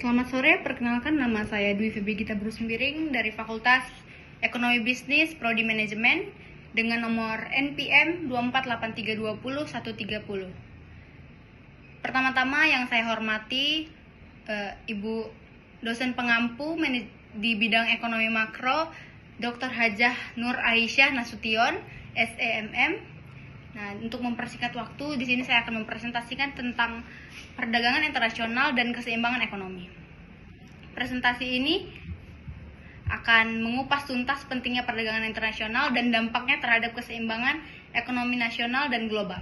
Selamat sore, perkenalkan nama saya Dwi Febi Gita Brusembiring dari Fakultas Ekonomi Bisnis Prodi Manajemen dengan nomor NPM 248320130. Pertama-tama yang saya hormati Ibu dosen pengampu di bidang ekonomi makro Dr. Hajah Nur Aisyah Nasution, SEMM. Nah, untuk mempersingkat waktu, di sini saya akan mempresentasikan tentang perdagangan internasional dan keseimbangan ekonomi. Presentasi ini akan mengupas tuntas pentingnya perdagangan internasional dan dampaknya terhadap keseimbangan ekonomi nasional dan global.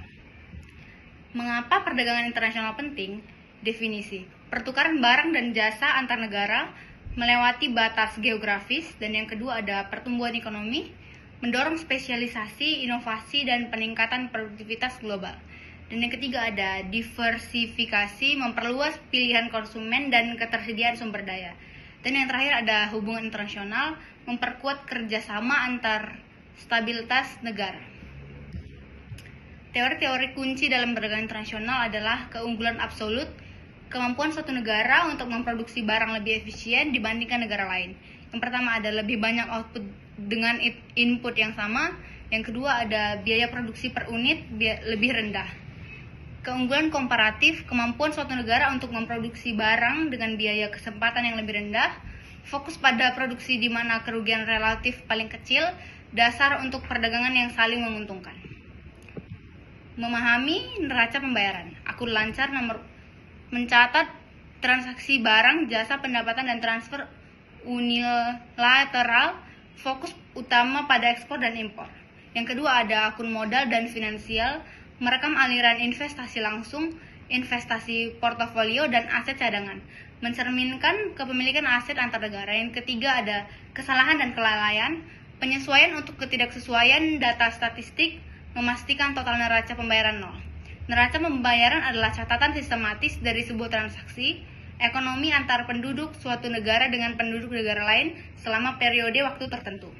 Mengapa perdagangan internasional penting? Definisi: pertukaran barang dan jasa antar negara melewati batas geografis, dan yang kedua ada pertumbuhan ekonomi, mendorong spesialisasi, inovasi, dan peningkatan produktivitas global. Dan yang ketiga ada diversifikasi, memperluas pilihan konsumen dan ketersediaan sumber daya. Dan yang terakhir ada hubungan internasional, memperkuat kerjasama antar stabilitas negara. Teori-teori kunci dalam perdagangan internasional adalah keunggulan absolut, kemampuan suatu negara untuk memproduksi barang lebih efisien dibandingkan negara lain. Yang pertama ada lebih banyak output dengan input yang sama. Yang kedua ada biaya produksi per unit lebih rendah. Keunggulan komparatif, kemampuan suatu negara untuk memproduksi barang dengan biaya kesempatan yang lebih rendah. Fokus pada produksi di mana kerugian relatif paling kecil, dasar untuk perdagangan yang saling menguntungkan. Memahami neraca pembayaran, akur lancar mencatat transaksi barang, jasa, pendapatan, dan transfer unilateral, fokus utama pada ekspor dan impor. Yang kedua ada akun modal dan finansial, merekam aliran investasi langsung, investasi portofolio, dan aset cadangan, mencerminkan kepemilikan aset antar negara. Yang ketiga ada kesalahan dan kelalaian, penyesuaian untuk ketidaksesuaian data statistik, memastikan total neraca pembayaran nol. Neraca pembayaran adalah catatan sistematis dari sebuah transaksi ekonomi antar penduduk suatu negara dengan penduduk negara lain selama periode waktu tertentu.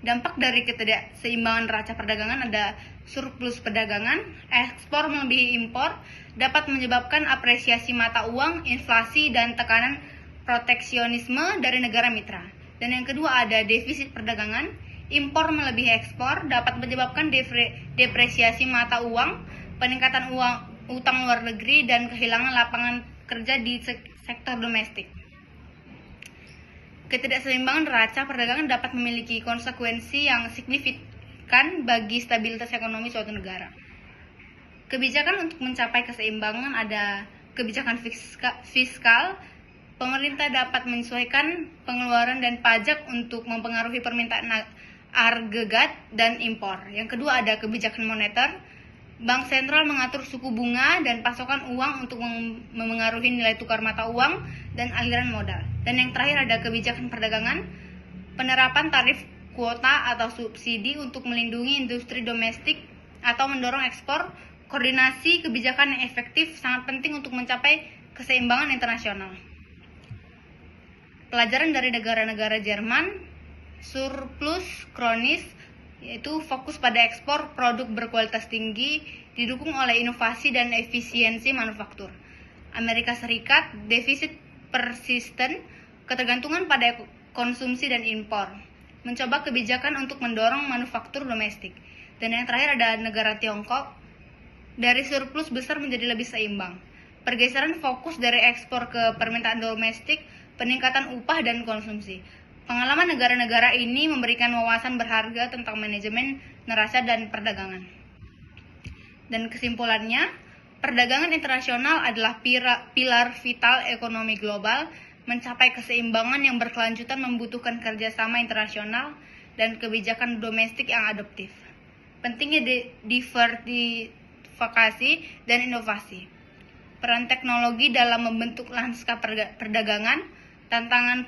Dampak dari ketidakseimbangan neraca perdagangan ada surplus perdagangan, ekspor melebihi impor, dapat menyebabkan apresiasi mata uang, inflasi, dan tekanan proteksionisme dari negara mitra. Dan yang kedua ada defisit perdagangan, impor melebihi ekspor, dapat menyebabkan depresiasi mata uang, peningkatan utang luar negeri, dan kehilangan lapangan kerja di sektor domestik. Ketidakseimbangan neraca perdagangan dapat memiliki konsekuensi yang signifikan bagi stabilitas ekonomi suatu negara. Kebijakan untuk mencapai keseimbangan ada kebijakan fiskal. Pemerintah dapat menyesuaikan pengeluaran dan pajak untuk mempengaruhi permintaan agregat dan impor. Yang kedua ada kebijakan moneter. Bank sentral mengatur suku bunga dan pasokan uang untuk memengaruhi nilai tukar mata uang dan aliran modal. Dan yang terakhir ada kebijakan perdagangan, penerapan tarif kuota atau subsidi untuk melindungi industri domestik atau mendorong ekspor. Koordinasi kebijakan yang efektif sangat penting untuk mencapai keseimbangan internasional. Pelajaran dari negara-negara Jerman, surplus kronis, yaitu fokus pada ekspor produk berkualitas tinggi, didukung oleh inovasi dan efisiensi manufaktur. Amerika Serikat, defisit persisten, ketergantungan pada konsumsi dan impor, mencoba kebijakan untuk mendorong manufaktur domestik. Dan yang terakhir ada negara Tiongkok, dari surplus besar menjadi lebih seimbang, pergeseran fokus dari ekspor ke permintaan domestik, peningkatan upah dan konsumsi. Pengalaman negara-negara ini memberikan wawasan berharga tentang manajemen neraca dan perdagangan. Dan kesimpulannya, perdagangan internasional adalah pilar vital ekonomi global. Mencapai keseimbangan yang berkelanjutan membutuhkan kerjasama internasional dan kebijakan domestik yang adaptif. Pentingnya diversifikasi dan inovasi. Peran teknologi dalam membentuk lanskap perdagangan, tantangan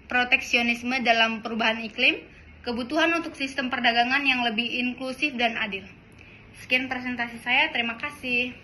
proteksionisme dalam perubahan iklim, kebutuhan untuk sistem perdagangan yang lebih inklusif dan adil. Sekian presentasi saya, terima kasih.